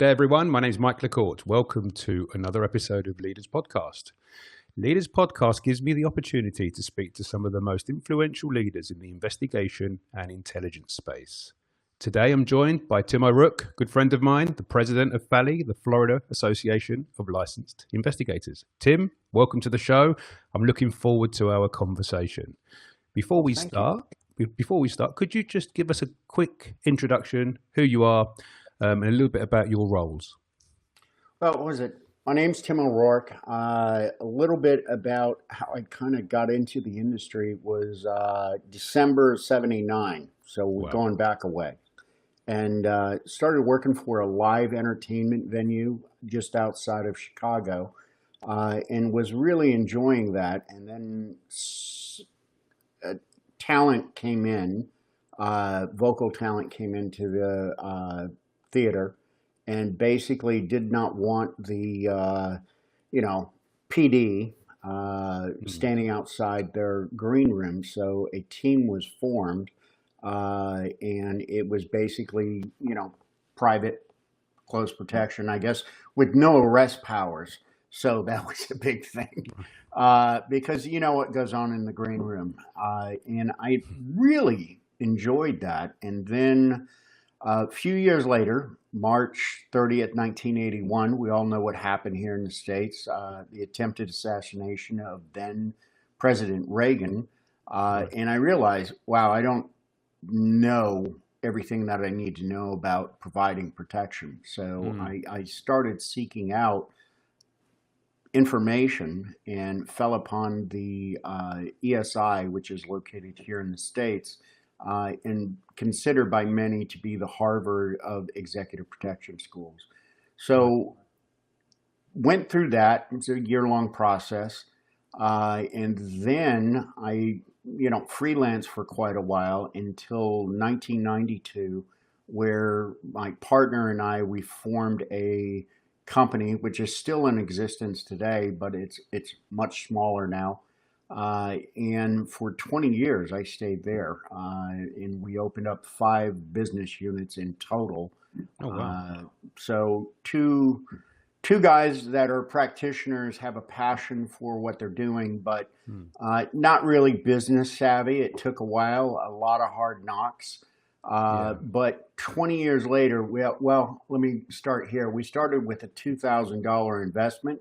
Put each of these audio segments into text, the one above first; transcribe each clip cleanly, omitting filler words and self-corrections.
day, everyone. My name is Mike LaCorte. Welcome to another episode of Leaders Podcast. Leaders Podcast gives me the opportunity to speak to some of the most influential leaders in the investigation and intelligence space. Today, I'm joined by Tim O'Rourke, good friend of mine, the President of FALI, the Florida Association of Licensed Investigators. Tim, welcome to the show. I'm looking forward to our conversation. Before we start, could you just give us a quick introduction, who you are, and a little bit about your roles? Well, what was it? My name's Tim O'Rourke. A little bit about how I kind of got into the industry was December of '79. So we're going back a way. And started working for a live entertainment venue just outside of Chicago, and was really enjoying that. And then talent came in, vocal talent came into the theater, and basically did not want the, PD standing outside their green room. So a team was formed, and it was basically, private, close protection, I guess, with no arrest powers. So that was a big thing, because you know what goes on in the green room. And I really enjoyed that. And then a few years later, March 30th, 1981, we all know what happened here in the States, the attempted assassination of then President Reagan. And I realized, wow, I don't know everything that I need to know about providing protection. So I started seeking out information and fell upon the ESI, which is located here in the States, and considered by many to be the Harvard of executive protection schools. So went through that. It's a year-long process. And then I, freelanced for quite a while until 1992, where my partner and I, we formed a company, which is still in existence today, but it's much smaller now. And for 20 years, I stayed there, and we opened up 5 business units in total. Oh, wow. So two guys that are practitioners, have a passion for what they're doing, but not really business savvy. It took a while, a lot of hard knocks. But 20 years later, well, let me start here. We started with a $2,000 investment,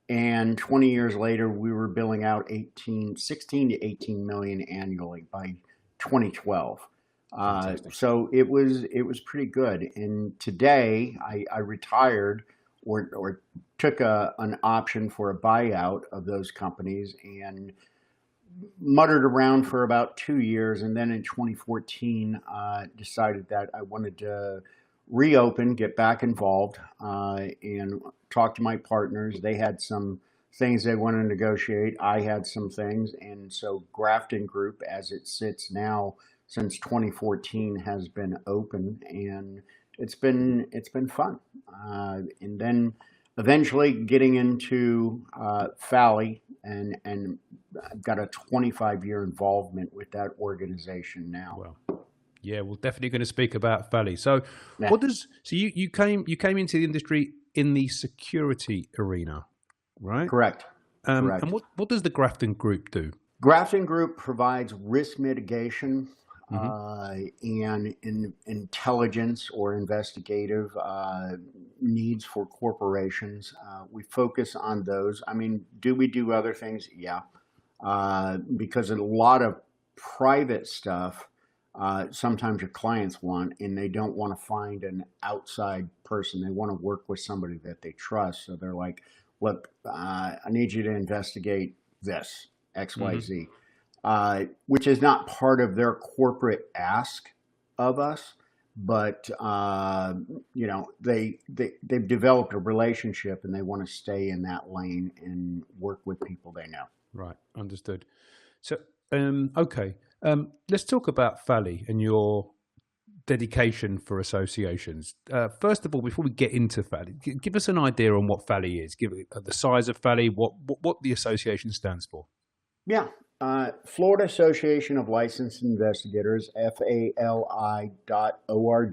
and 20 years later, we were billing out 16 to 18 million annually by 2012. So it was pretty good. And today, I retired or took an option for a buyout of those companies and muttered around for about 2 years, and then in 2014 decided that I wanted to reopen, get back involved, and talk to my partners. They had some things they wanted to negotiate. I had some things, and so Grafton Group, as it sits now since 2014, has been open, and it's been fun. And then eventually getting into FALI, and I've got a 25-year involvement with that organization now. Well, yeah, we're definitely going to speak about FALI. So, you came into the industry in the security arena, right? Correct. Correct. And what does the Grafton Group do? Grafton Group provides risk mitigation and intelligence or investigative needs for corporations. We focus on those. I mean, do we do other things? Yeah. Because a lot of private stuff, sometimes your clients want, and they don't want to find an outside person. They want to work with somebody that they trust. So they're like, look, I need you to investigate this, X, Y, Z. Which is not part of their corporate ask of us, but they've developed a relationship and they want to stay in that lane and work with people they know. Right, understood. So, okay, let's talk about FALI and your dedication for associations. First of all, before we get into FALI, give us an idea on what FALI is. Give it the size of FALI, what the association stands for. Yeah. Florida Association of Licensed Investigators, FALI.org.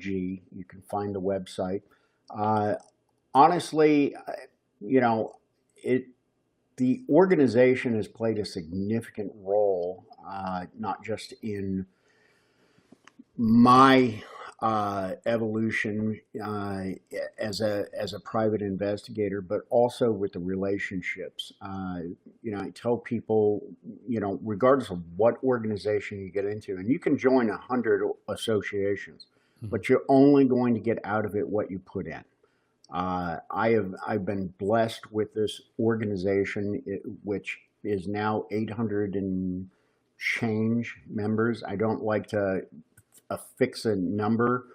You can find the website. Uh, honestly, you know, it the organization has played a significant role, not just in my evolution as a private investigator, but also with the relationships. I tell people, regardless of what organization you get into, and you can join 100 associations, but you're only going to get out of it what you put in. I've been blessed with this organization, which is now 800 and change members. I don't like to fix a number.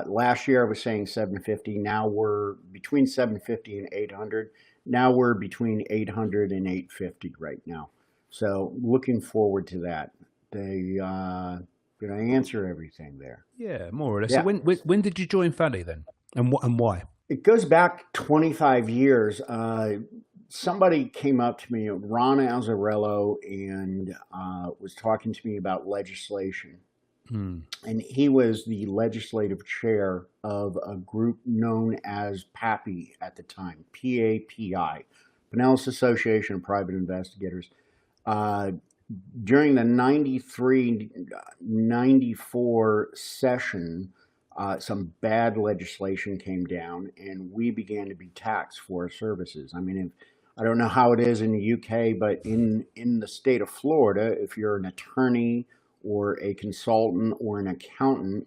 Last year I was saying 750. Now we're between 750 and 800. Now we're between 800 and 850 right now. So looking forward to that. Did I answer everything there? Yeah, more or less. Yeah. So when did you join FALI then, and why? It goes back 25 years. Somebody came up to me, Ron Azzarello, and was talking to me about legislation. And he was the legislative chair of a group known as PAPI at the time, PAPI, Pinellas Association of Private Investigators. During the 93-94 session, some bad legislation came down, and we began to be taxed for our services. I mean, I don't know how it is in the UK, but in the state of Florida, if you're an attorney or a consultant or an accountant,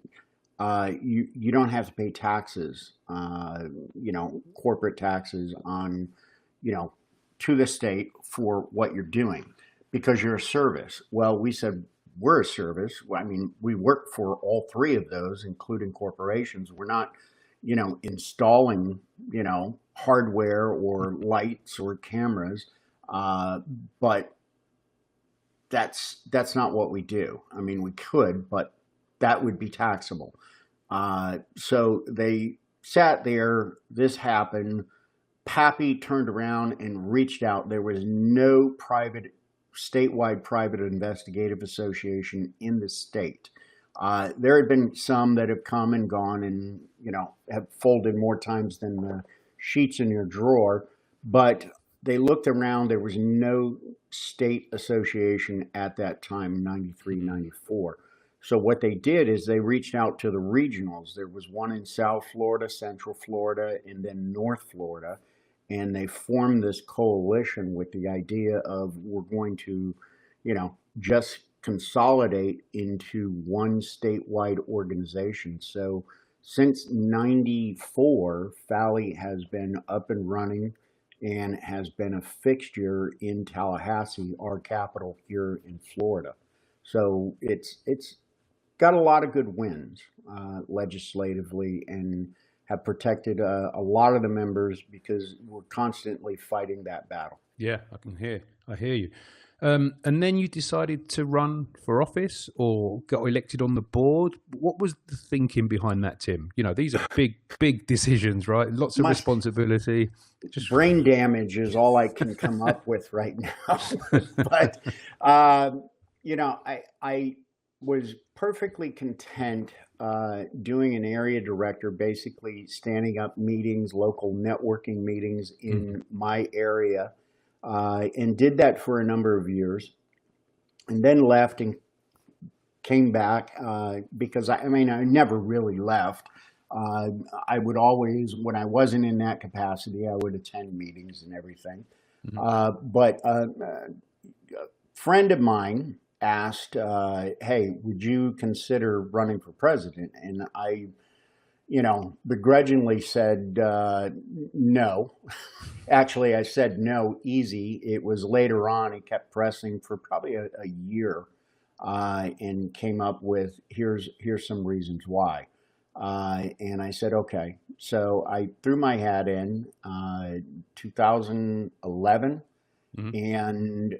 you don't have to pay taxes, corporate taxes on, to the state for what you're doing because you're a service. Well, we said we're a service. I mean, we work for all three of those, including corporations. We're not, installing, hardware or lights or cameras, but that's not what we do. I mean, we could, but that would be taxable. So they sat there. This happened. Pappy turned around and reached out. There was no statewide private investigative association in the state. There had been some that have come and gone and, have folded more times than the sheets in your drawer, but they looked around. There was no state association at that time, 93, 94. So what they did is they reached out to the regionals. There was one in South Florida, Central Florida, and then North Florida. And they formed this coalition with the idea of we're going to, just consolidate into one statewide organization. So since 94, FALI has been up and running and has been a fixture in Tallahassee, our capital here in Florida. So it's got a lot of good wins legislatively, and have protected a lot of the members because we're constantly fighting that battle. Yeah, I hear you. And then you decided to run for office or got elected on the board. What was the thinking behind that, Tim? These are big decisions, right? Lots of responsibility. Just brain damage is all I can come up with right now. But, I was perfectly content doing an area director, basically standing up meetings, local networking meetings in my area, and did that for a number of years, and then left and came back because I never really left. I would always, when I wasn't in that capacity, I would attend meetings and everything. But a friend of mine asked, hey, would you consider running for president? And I, begrudgingly said no. Actually, I said no easy. It was later on, he kept pressing for probably a year and came up with, here's some reasons why. And I said, okay. So I threw my hat in 2011, and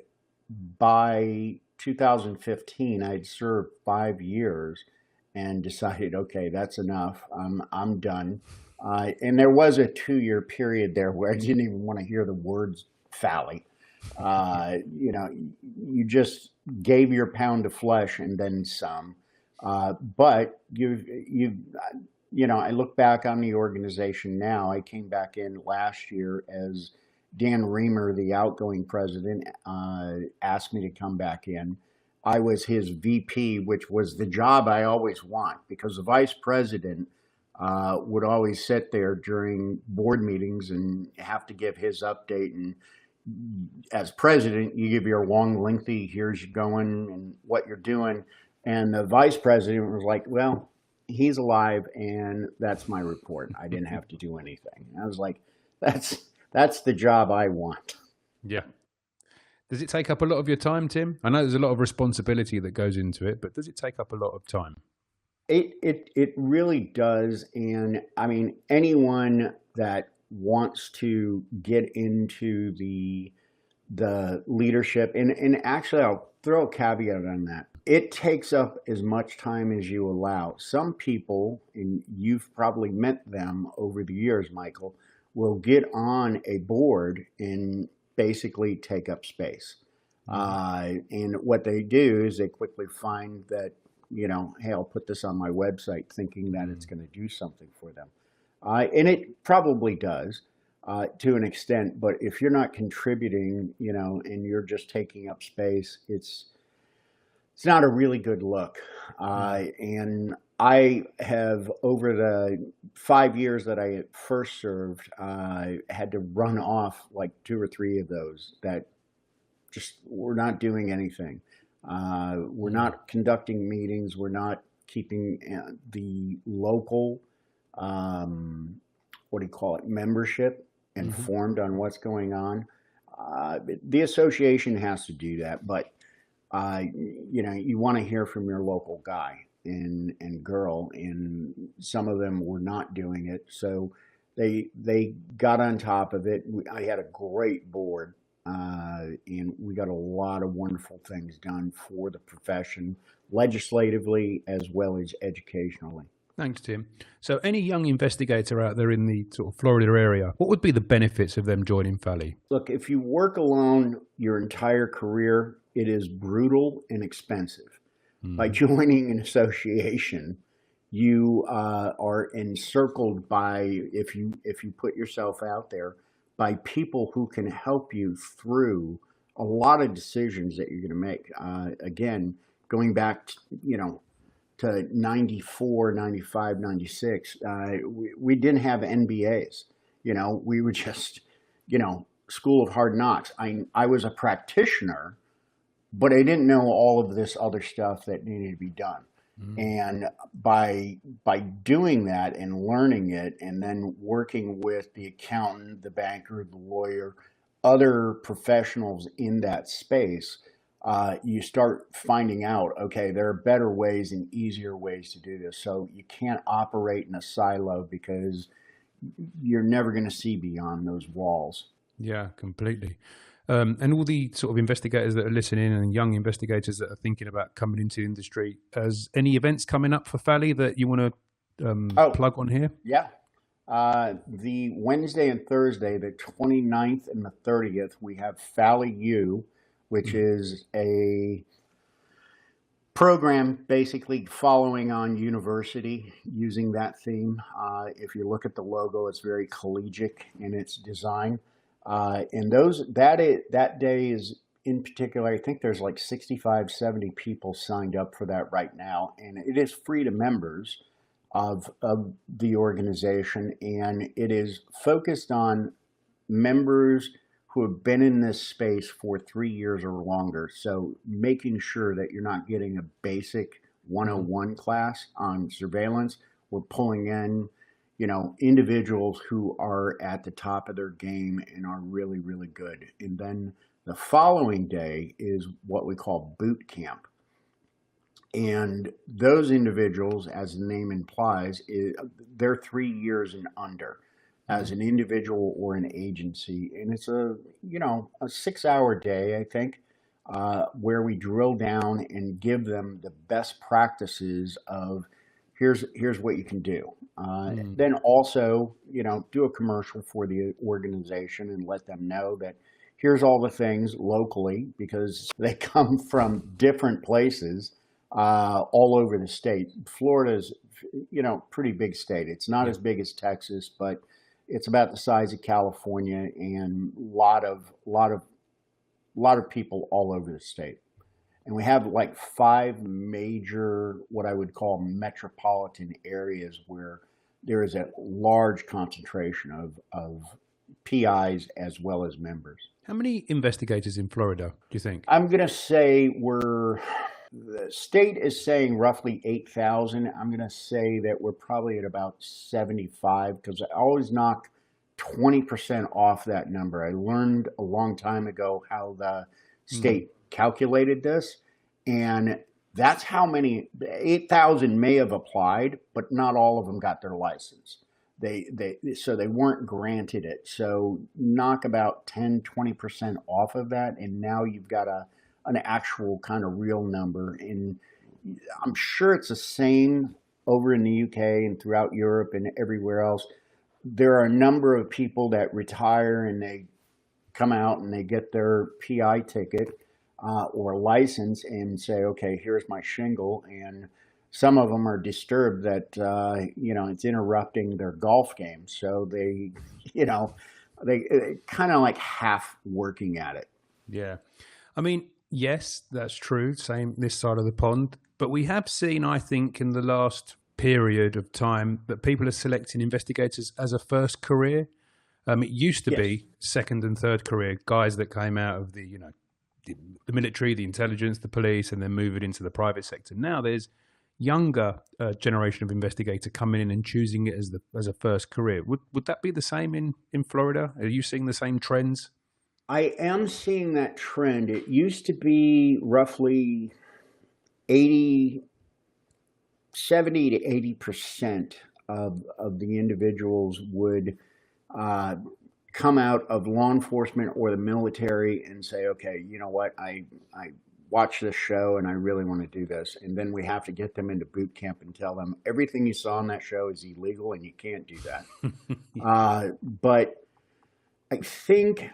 by 2015, I'd served 5 years and decided, okay, that's enough. I'm done. And there was a 2-year period there where I didn't even want to hear the words FALI. You just gave your pound of flesh and then some. But you've I look back on the organization now. I came back in last year as Dan Reamer, the outgoing president, asked me to come back in. I was his VP, which was the job I always want, because the vice president would always sit there during board meetings and have to give his update. And as president, you give your long, lengthy, here's you going and what you're doing. And the vice president was like, well, he's alive, and that's my report. I didn't have to do anything. And I was like, that's the job I want. Yeah. Does it take up a lot of your time, Tim? I know there's a lot of responsibility that goes into it, but does it take up a lot of time? It really does. And I mean, anyone that wants to get into the leadership, and actually I'll throw a caveat on that. It takes up as much time as you allow. Some people, and you've probably met them over the years, Michael, will get on a board and basically take up space. And what they do is they quickly find that, hey, I'll put this on my website thinking that it's going to do something for them. And it probably does to an extent, but if you're not contributing, and you're just taking up space, it's not a really good look. And I have, over the 5 years that I first served, had to run off like 2 or 3 of those that just we're not doing anything. We're not conducting meetings. We're not keeping the local, membership informed on what's going on. The association has to do that, but you want to hear from your local guy and girl, and some of them were not doing it. So they got on top of it. I had a great board, and we got a lot of wonderful things done for the profession, legislatively as well as educationally. Thanks, Tim. So any young investigator out there in the sort of Florida area, what would be the benefits of them joining FALI? Look, if you work alone your entire career, it is brutal and expensive. By joining an association, you are encircled by, if you put yourself out there, by people who can help you through a lot of decisions that you're going to make. Again, going back to 94, 95, 96, we didn't have NBAs. We were just, school of hard knocks. I was a practitioner, but I didn't know all of this other stuff that needed to be done. And by doing that and learning it, and then working with the accountant, the banker, the lawyer, other professionals in that space, you start finding out, okay, there are better ways and easier ways to do this. So you can't operate in a silo because you're never going to see beyond those walls. Yeah, completely. And all the sort of investigators that are listening and young investigators that are thinking about coming into the industry, has any events coming up for FALI that you want to plug on here? Yeah. The Wednesday and Thursday, the 29th and the 30th, we have FALI U, which is a program basically following on university, using that theme. If you look at the logo, it's very collegiate in its design. And that day is, in particular, I think there's like 65, 70 people signed up for that right now. And it is free to members of the organization. And it is focused on members who have been in this space for 3 years or longer. So making sure that you're not getting a basic 101 class on surveillance. We're pulling in individuals who are at the top of their game and are really, really good. And then the following day is what we call boot camp. And those individuals, as the name implies, they're 3 years and under as an individual or an agency. And it's a 6-hour day, I think, where we drill down and give them the best practices of here's what you can do. Then also, do a commercial for the organization and let them know that here's all the things locally, because they come from different places. all over the state. Florida's, pretty big state. It's not as big as Texas, but it's about the size of California, and lot of people all over the state. And we have like 5 major, what I would call metropolitan areas where there is a large concentration of PIs as well as members. How many investigators in Florida, do you think? I'm going to say the state is saying roughly 8,000. I'm going to say that we're probably at about 75, because I always knock 20% off that number. I learned a long time ago how the state calculated this, and that's how many. 8,000 may have applied, but not all of them got their license. So they weren't granted it. So knock about 10-20% off of that, and now you've got an actual kind of real number. And I'm sure it's the same over in the UK and throughout Europe and everywhere else. There are a number of people that retire and they come out and they get their PI ticket or license and say, okay, here's my shingle. And some of them are disturbed that, it's interrupting their golf game. So they kind of like half working at it. Yeah. I mean, yes, that's true. Same this side of the pond. But we have seen, I think, in the last period of time that people are selecting investigators as a first career. It used to be second and third career, guys that came out of the military, the intelligence, the police, and then moving into the private sector. Now there's younger generation of investigator coming in and choosing it as a first career. Would that be the same in Florida? Are you seeing the same trends? I am seeing that trend. It used to be roughly 70 to 80% of the individuals would come out of law enforcement or the military and say, okay, you know what, I watch this show and I really want to do this. And then we have to get them into boot camp and tell them everything you saw on that show is illegal and you can't do that. But I think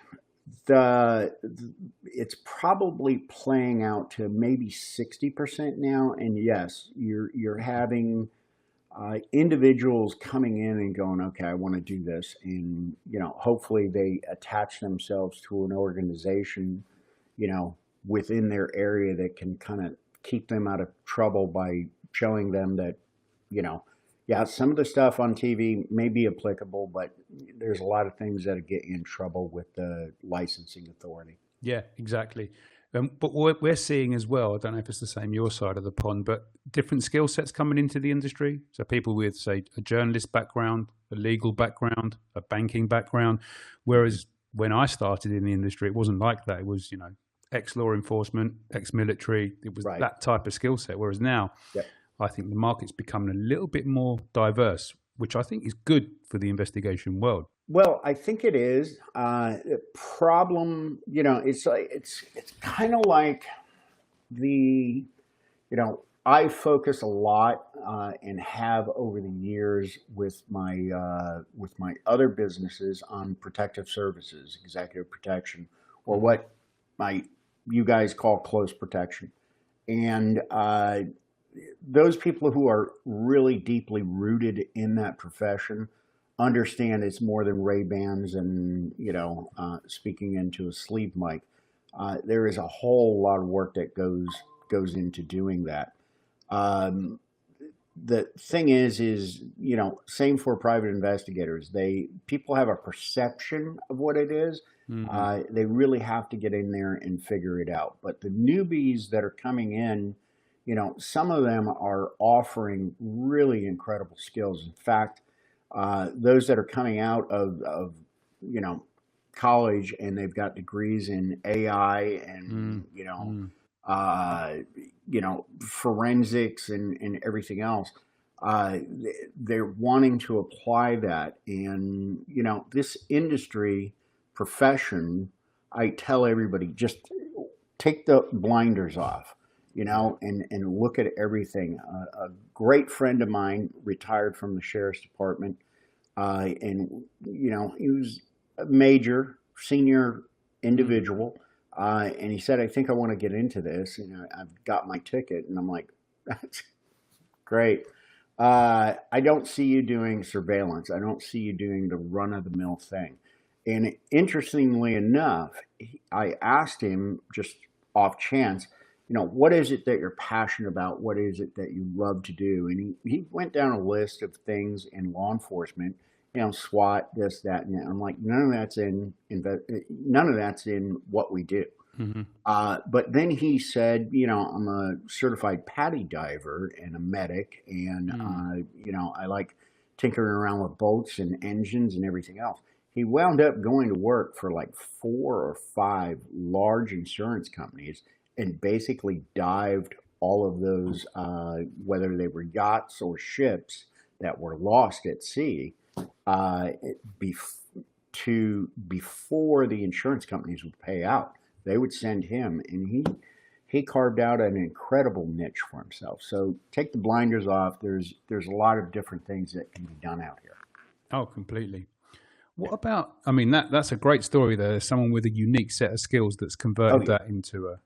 it's probably playing out to maybe 60% now. And yes, you're having individuals coming in and going, okay, I want to do this. And, hopefully they attach themselves to an organization, within their area that can kind of keep them out of trouble by showing them that, some of the stuff on TV may be applicable, but there's a lot of things that get you in trouble with the licensing authority. Yeah, exactly. But what we're seeing as well, I don't know if it's the same your side of the pond, but different skill sets coming into the industry. So people with, say, a journalist background, a legal background, a banking background. Whereas when I started in the industry, it wasn't like that. It was, ex-law enforcement, ex-military. It was that type of skill set. Whereas now, I think the market's becoming a little bit more diverse, which I think is good for the investigation world. Well, I think it is. The problem, it's kind of like I focus a lot and have over the years with my other businesses on protective services, executive protection, or what you guys call close protection. And those people who are really deeply rooted in that profession understand it's more than Ray-Bans and, speaking into a sleeve mic. There is a whole lot of work that goes into doing that. The thing is, same for private investigators. People have a perception of what it is. Mm-hmm. They really have to get in there and figure it out. But the newbies that are coming in, some of them are offering really incredible skills. In fact, those that are coming out of college and they've got degrees in AI and, forensics and everything else, they're wanting to apply that. And, this industry profession, I tell everybody, just take the blinders off, and look at everything. A great friend of mine retired from the sheriff's department, and, he was a major senior individual. And he said, I think I want to get into this. I've got my ticket. And I'm like, That's great. I don't see you doing surveillance. I don't see you doing the run of the mill thing. And interestingly enough, I asked him just off chance, what is it that you're passionate about? What is it that you love to do? And he went down a list of things in law enforcement, SWAT, this, that, and that. I'm like, none of that's in what we do. Mm-hmm. But then he said, I'm a certified paddy diver and a medic, and I like tinkering around with boats and engines and everything else. He wound up going to work for like 4 or 5 large insurance companies and basically dived all of those, whether they were yachts or ships that were lost at sea, before the insurance companies would pay out. They would send him, and he carved out an incredible niche for himself. So take the blinders off. There's a lot of different things that can be done out here. Oh, completely. What about? I mean, that's a great story. There's someone with a unique set of skills that's converted that into a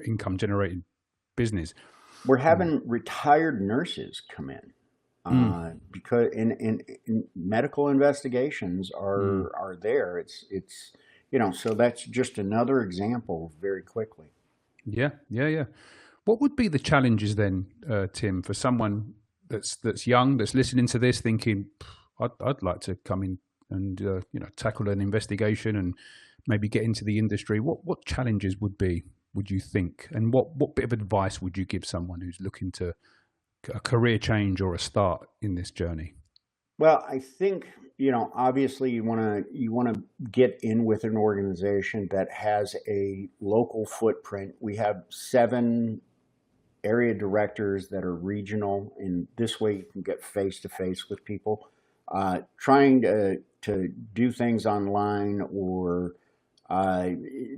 income generating business. We're having retired nurses come in because in medical investigations are there. It's so that's just another example very quickly. Yeah. What would be the challenges then, Tim, for someone that's young, that's listening to this, thinking, I'd like to come in and tackle an investigation and maybe get into the industry. What challenges would you think, and what bit of advice would you give someone who's looking to a career change or a start in this journey? Well, I think obviously you want to get in with an organization that has a local footprint. We have 7 area directors that are regional, and this way you can get face to face with people. Trying to do things online or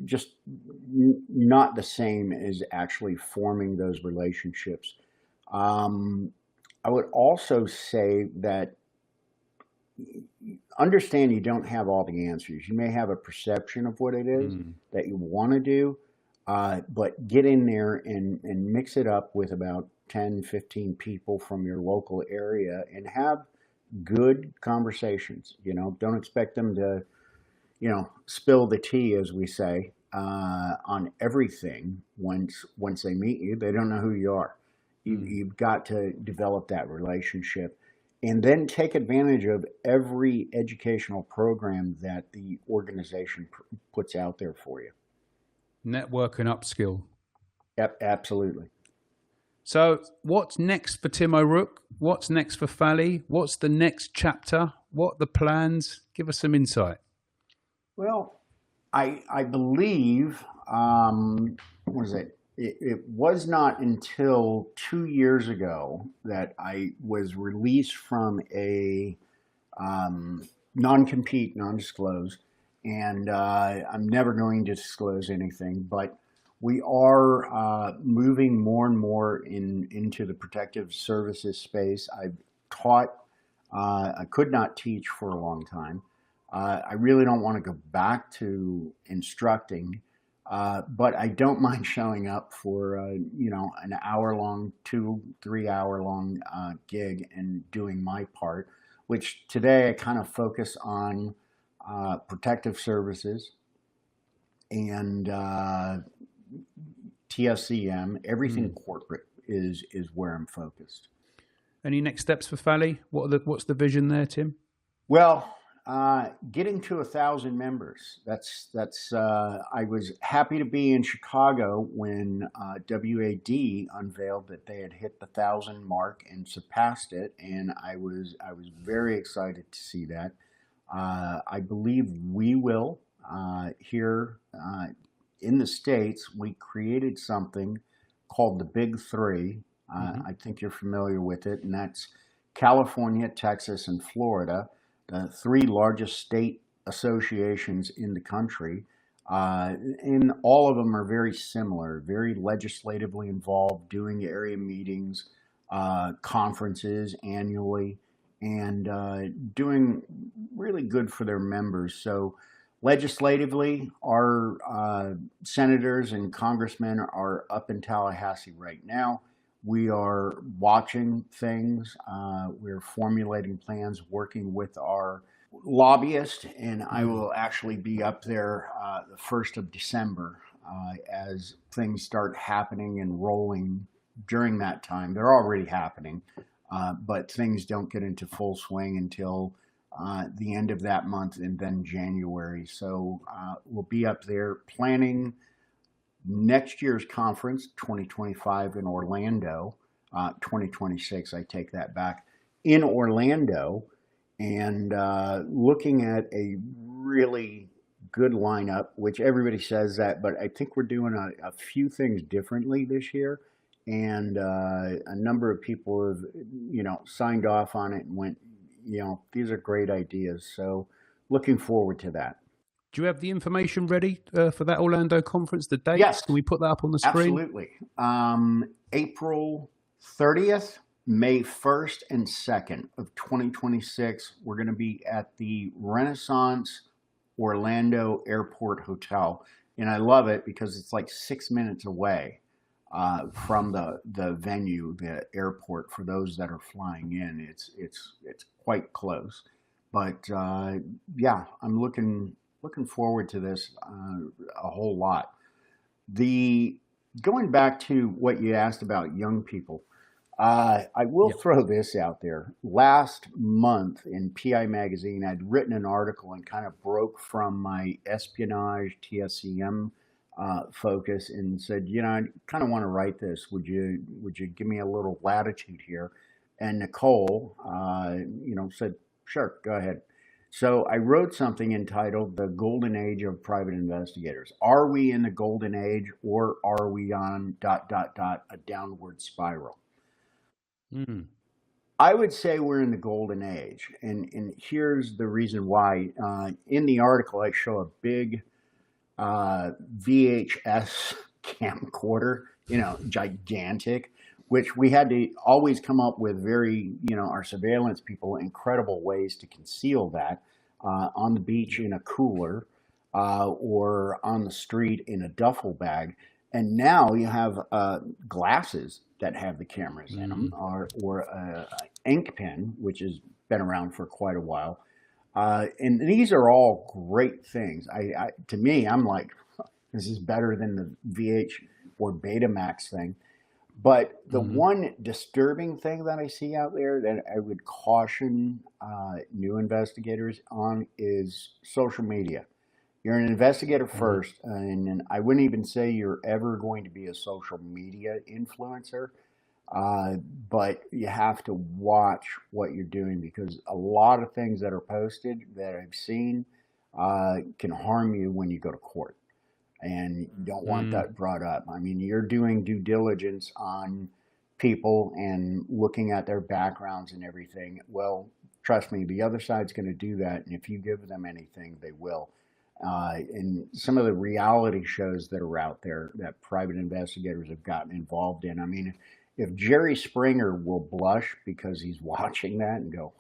just not the same as actually forming those relationships. I would also say that understand you don't have all the answers. You may have a perception of what it is that you want to do, but get in there and mix it up with about 10, 15 people from your local area and have good conversations. Don't expect them to, spill the tea, as we say, on everything. Once they meet you, they don't know who you are. You've got to develop that relationship. And then take advantage of every educational program that the organization puts out there for you. Network and upskill. Yep, absolutely. So what's next for Tim O'Rourke? What's next for FALI? What's the next chapter? What are the plans? Give us some insight. Well, I believe, what was it? It was not until 2 years ago that I was released from a non-compete, non-disclose, and I'm never going to disclose anything, but we are moving more and more into the protective services space. I've taught, I could not teach for a long time. I really don't want to go back to instructing. But I don't mind showing up for an hour-long, 2-3 hour-long gig and doing my part. Which today I kind of focus on protective services and TSCM. Everything corporate is where I'm focused. Any next steps for FALI? What's the vision there, Tim? Well, getting to 1,000 members. That's. I was happy to be in Chicago when WAD unveiled that they had hit the 1,000 mark and surpassed it, and I was very excited to see that. I believe we will here in the States. We created something called the Big Three. I think you're familiar with it, and that's California, Texas, and Florida. The 3 largest state associations in the country, and all of them are very similar, very legislatively involved, doing area meetings, conferences annually, and doing really good for their members. So legislatively, our senators and congressmen are up in Tallahassee right now. We are watching things. We're formulating plans, working with our lobbyist, and I will actually be up there the 1st of December as things start happening and rolling during that time. They're already happening, but things don't get into full swing until the end of that month and then January. So we'll be up there planning next year's conference, 2025 in Orlando, 2026, I take that back, in Orlando, and looking at a really good lineup, which everybody says that, but I think we're doing a few things differently this year. And a number of people have, signed off on it and went, these are great ideas. So looking forward to that. Do you have the information ready for that Orlando conference, the dates? Yes. Can we put that up on the screen? Absolutely. April 30th, May 1st and 2nd of 2026, we're going to be at the Renaissance Orlando Airport Hotel. And I love it because it's like 6 minutes away from the venue, the airport, for those that are flying in. It's quite close. But yeah, I'm looking forward to this a whole lot. Going back to what you asked about young people, I will throw this out there. Last month in PI Magazine, I'd written an article and kind of broke from my espionage TSCM focus and said, I kind of want to write this. Would you give me a little latitude here? And Nicole, said, sure, go ahead. So I wrote something entitled The Golden Age of Private Investigators. Are we in the golden age, or are we on ... a downward spiral? I would say we're in the golden age. And here's the reason why. In the article, I show a big VHS camcorder, gigantic, which we had to always come up with our surveillance people, incredible ways to conceal that on the beach in a cooler or on the street in a duffel bag. And now you have glasses that have the cameras in them, or an ink pen, which has been around for quite a while. And these are all great things. To me, I'm like, this is better than the VH or Betamax thing. But the one disturbing thing that I see out there that I would caution new investigators on is social media. You're an investigator first, and I wouldn't even say you're ever going to be a social media influencer, but you have to watch what you're doing, because a lot of things that are posted that I've seen can harm you when you go to court. And you don't want that brought up. I mean, you're doing due diligence on people and looking at their backgrounds and everything. Well, trust me, the other side's going to do that. And if you give them anything, they will. And some of the reality shows that are out there that private investigators have gotten involved in. I mean, if Jerry Springer will blush because he's watching that and go,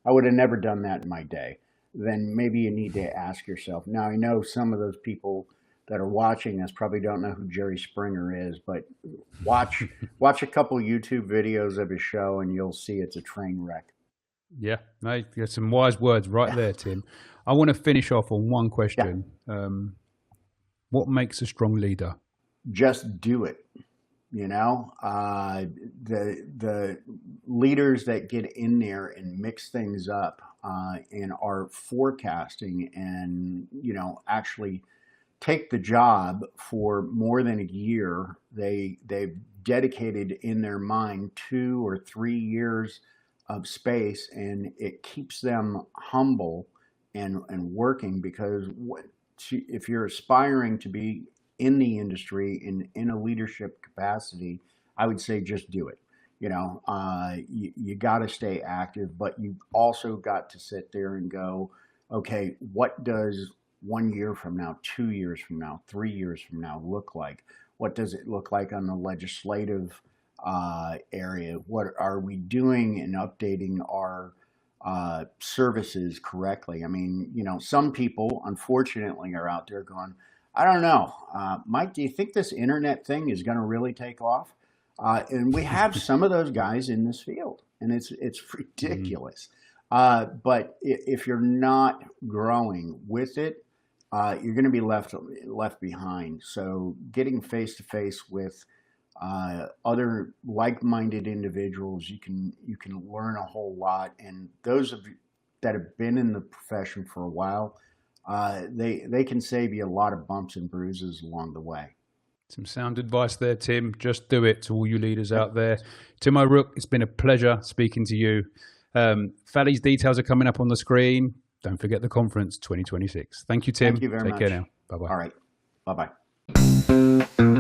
I would have never done that in my day, then maybe you need to ask yourself. Now, I know some of those people that are watching this probably don't know who Jerry Springer is, but watch a couple YouTube videos of his show and you'll see it's a train wreck. Yeah, no, there's some wise words right there, Tim. I want to finish off on one question. Yeah. What makes a strong leader? Just do it. The leaders that get in there and mix things up and are forecasting and, actually take the job for more than a year. They've dedicated in their mind 2 or 3 years of space, and it keeps them humble and working, because if you're aspiring to be in the industry in a leadership capacity, I would say just do it. You got to stay active, but you've also got to sit there and go, okay, what does 1 year from now, 2 years from now, 3 years from now look like? What does it look like on the legislative area? What are we doing in updating our services correctly? I mean, some people, unfortunately, are out there going, I don't know, Mike, do you think this internet thing is going to really take off? And we have some of those guys in this field, and it's ridiculous. But if you're not growing with it, you're going to be left behind. So getting face to face with other like-minded individuals, you can learn a whole lot. And those of you that have been in the profession for a while, they can save you a lot of bumps and bruises along the way. Some sound advice there, Tim. Just do it to all you leaders out there. Tim O'Rourke, it's been a pleasure speaking to you. FALI's details are coming up on the screen. Don't forget the conference 2026. Thank you, Tim. Thank you very much. Take care now. Bye-bye. All right. Bye-bye.